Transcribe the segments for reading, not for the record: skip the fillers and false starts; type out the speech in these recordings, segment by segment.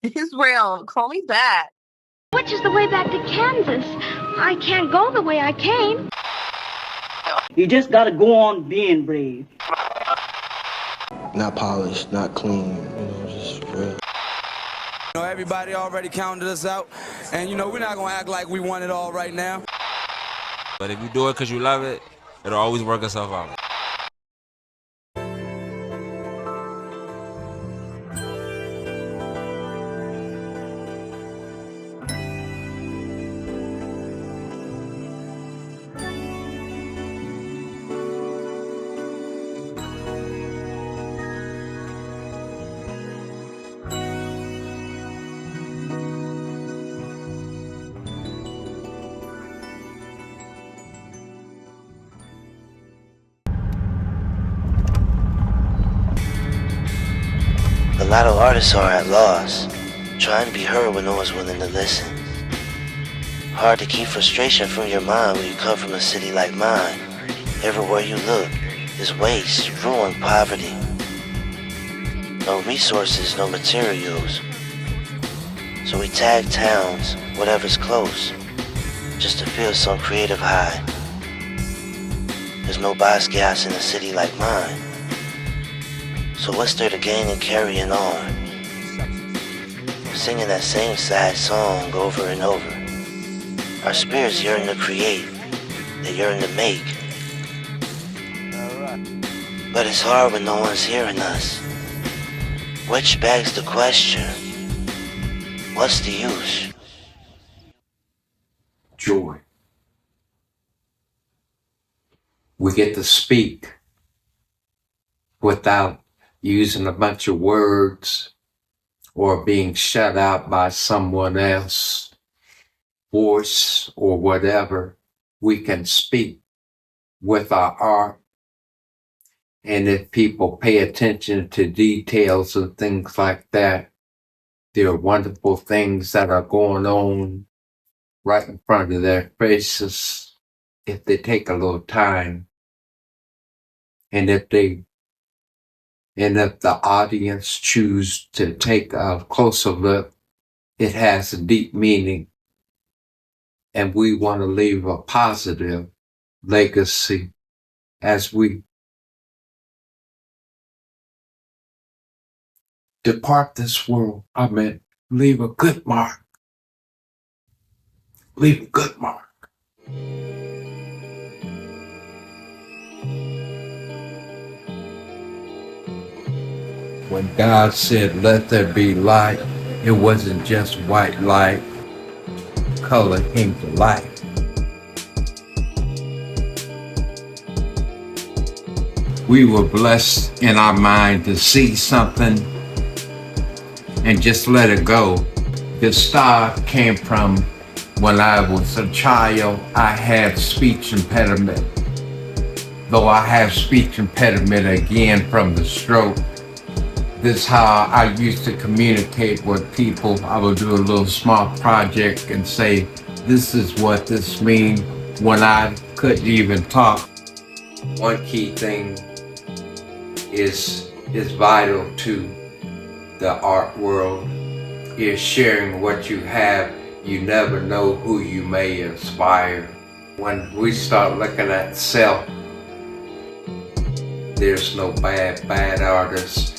Israel, call me back. Which is the way back to Kansas? I can't go the way I came. You just gotta go on being brave. Not polished, not clean, just real. Everybody already counted us out, and we're not gonna act like we want it all right now. But if you do it because you love it, it'll always work itself out. A lot of artists are at loss, trying to be heard when no one's willing to listen. Hard to keep frustration from your mind when you come from a city like mine. Everywhere you look is waste, ruin, poverty. No resources, no materials. So we tag towns, whatever's close, just to feel some creative high. There's no Basquiat's in a city like mine. So what's there to gain in carrying on? Singing that same sad song over and over. Our spirits yearn to create, they yearn to make. But it's hard when no one's hearing us. Which begs the question, what's the use? Joy. We get to speak without using a bunch of words or being shut out by someone else, voice or whatever. We can speak with our art. And if people pay attention to details and things like that, there are wonderful things that are going on right in front of their faces if they take a little time. And if the audience choose to take a closer look, it has a deep meaning. And we want to leave a positive legacy as we depart this world. Leave a good mark. Leave a good mark. When God said, let there be light, it wasn't just white light. Color came to life. We were blessed in our mind to see something and just let it go. The star came from when I was a child. I had speech impediment. Though I have speech impediment again from the stroke. This is how I used to communicate with people. I would do a little small project and say, this is what this means when I couldn't even talk. One key thing is vital to the art world is sharing what you have. You never know who you may inspire. When we start looking at self, there's no bad artists.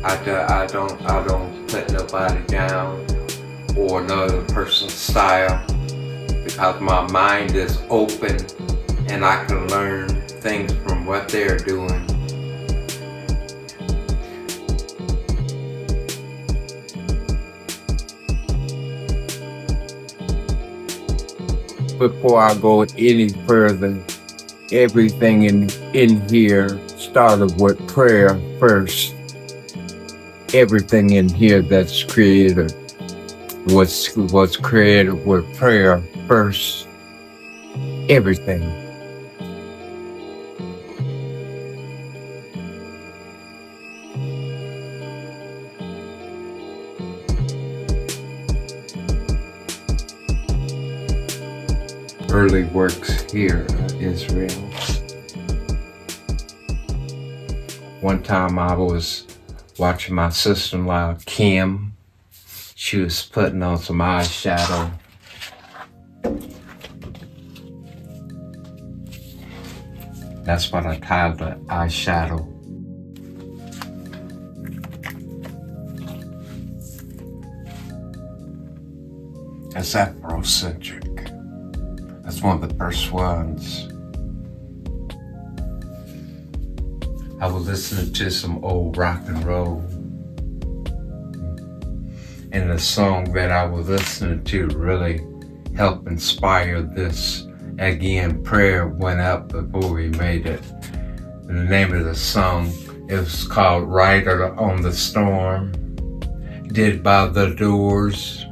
I don't put nobody down or another person's style because my mind is open and I can learn things from what they're doing. Before I go any further, everything in here started with prayer first. Everything in here that's created was created with prayer first. Everything. Early works here in Israel. One time I was watching my sister-in-law, Kim, She was putting on some eyeshadow. That's what I titled it, eyeshadow. It's Afrocentric. That's one of the first ones. I was listening to some old rock and roll. And the song that I was listening to really helped inspire this. Again, prayer went up before we made it. The name of the song is called Rider on the Storm, did by The Doors.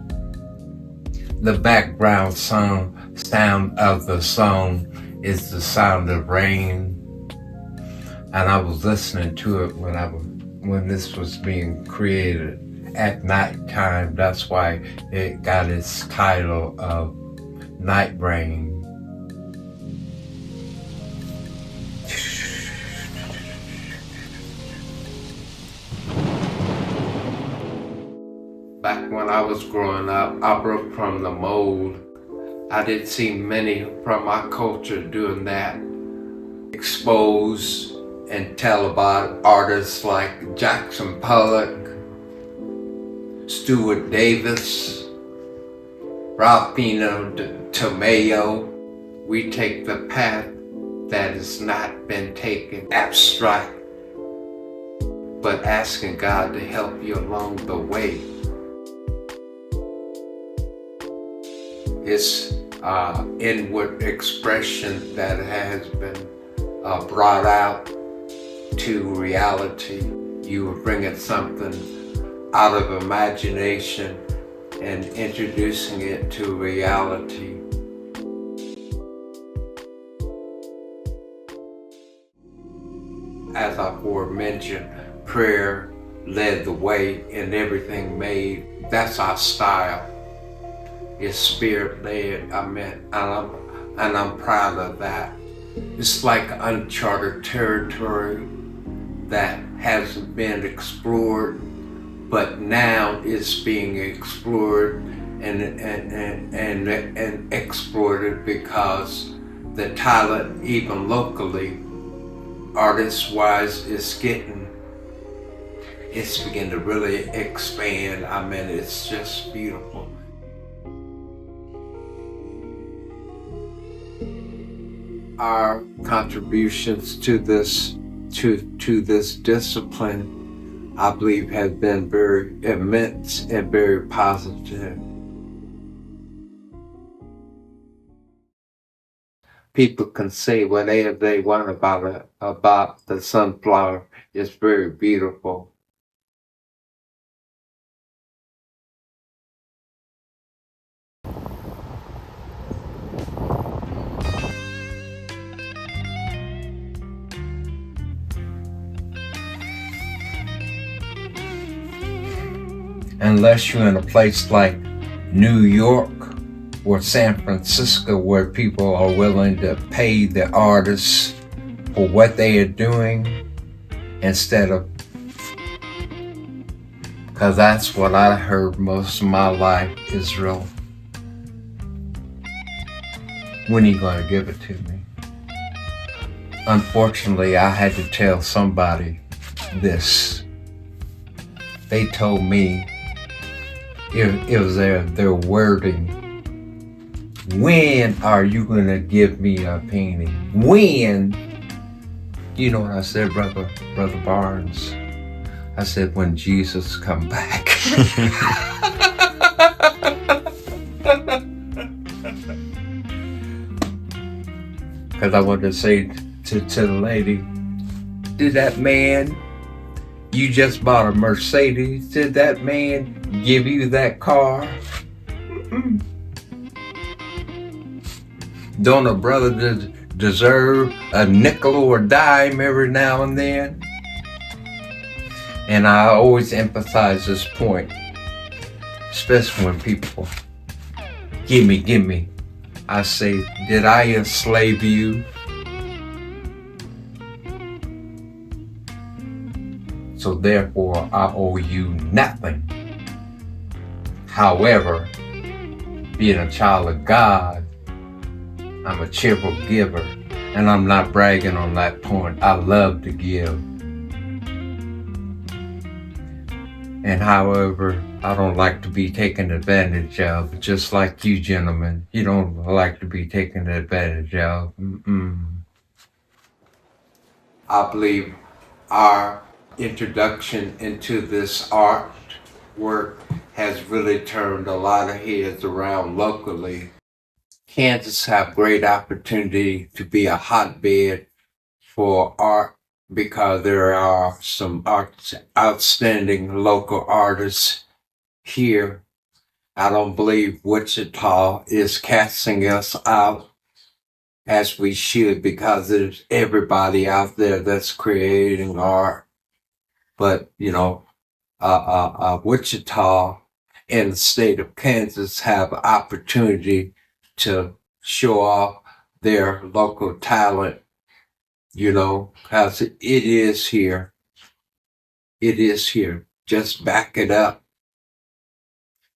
The background sound of the song is the sound of rain. And I was listening to it when this was being created at nighttime. That's why it got its title of Night Rain. Back when I was growing up, I broke from the mold. I didn't see many from my culture doing that. Expose and tell about artists like Jackson Pollock, Stuart Davis, Ralphino Tamayo. We take the path that has not been taken, abstract, but asking God to help you along the way. It's inward expression that has been brought out to reality. You are bringing something out of imagination and introducing it to reality. As I aforementioned, prayer led the way in everything made. That's our style. It's spirit-led, and I'm proud of that. It's like uncharted territory that hasn't been explored, but now it's being explored and exploited because the talent, even locally, artist-wise, is it's beginning to really expand. I mean, it's just beautiful. Our contributions to this discipline, I believe, have been very immense and very positive. People can say whatever they want about the sunflower. It's very beautiful. Unless you're in a place like New York or San Francisco where people are willing to pay the artists for what they are doing instead of, because that's what I heard most of my life, Israel. When are you going to give it to me? Unfortunately, I had to tell somebody this. They told me, it was their wording. When are you going to give me a penny? When? You know what I said, Brother Barnes? I said, when Jesus come back. Because I wanted to say to the lady, did that man, you just bought a Mercedes, did that man give you that car? Mm-mm. Don't a brother deserve a nickel or a dime every now and then? And I always emphasize this point, especially when people give me. I say, did I enslave you? So therefore, I owe you nothing. However, being a child of God, I'm a cheerful giver, and I'm not bragging on that point. I love to give. And however, I don't like to be taken advantage of, just like you gentlemen. You don't like to be taken advantage of. I believe our introduction into this art work has really turned a lot of heads around locally. Kansas have great opportunity to be a hotbed for art because there are some outstanding local artists here. I don't believe Wichita is casting us out as we should, because there's everybody out there that's creating art. But, Wichita and the state of Kansas have opportunity to show off their local talent, because it is here. It is here. Just back it up.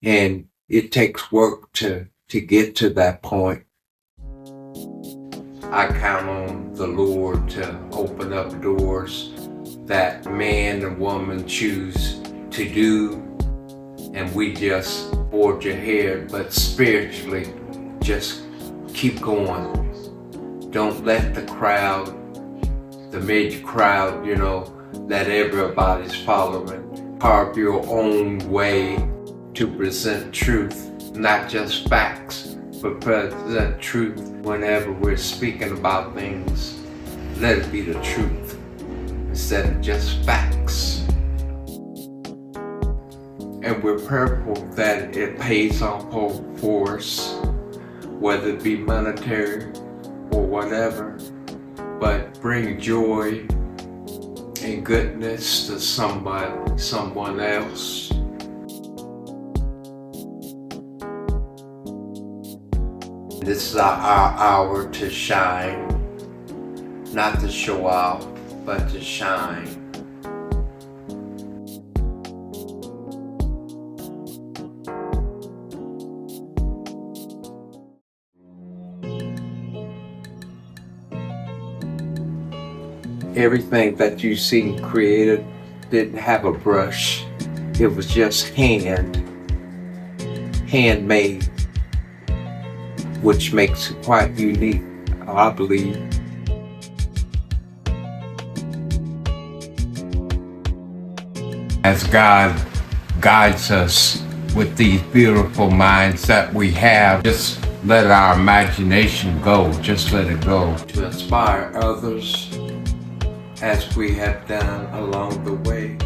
And it takes work to get to that point. I count on the Lord to open up doors that man and woman choose to do, and we just forge ahead. But spiritually, just keep going. Don't let the crowd, the major crowd, that everybody's following, carve your own way to present truth, not just facts, but present truth. Whenever we're speaking about things, let it be the truth instead of just facts. And we're prayerful that it pays off for us, whether it be monetary or whatever, but bring joy and goodness to someone else. This is our hour to shine, not to show off, but to shine. Everything that you see created didn't have a brush. It was just handmade, which makes it quite unique, I believe. As God guides us with these beautiful minds that we have, just let our imagination go, just let it go. To inspire others as we have done along the way.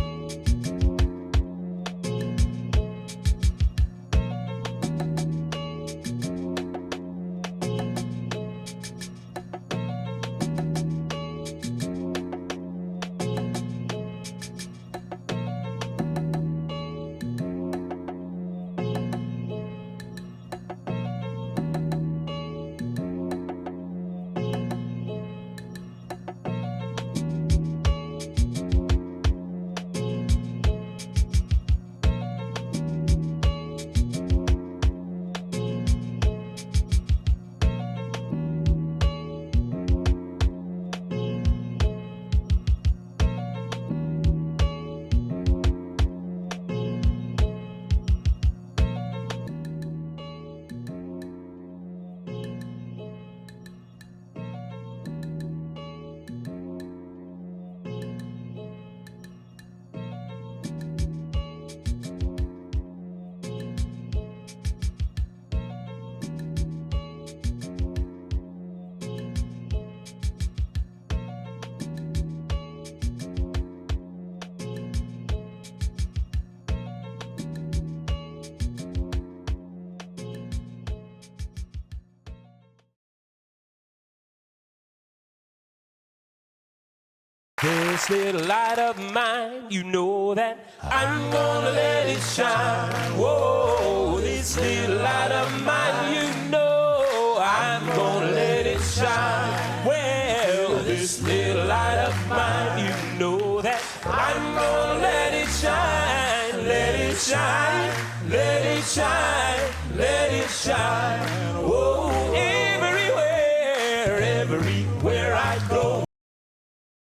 This little light of mine, you know that I'm gonna let it shine. Whoa, this little light of mine, you know I'm gonna let it shine. Well, this little light of mine, you know that I'm gonna let it shine, let it shine, let it shine, let it shine. Oh, everywhere, everywhere I go.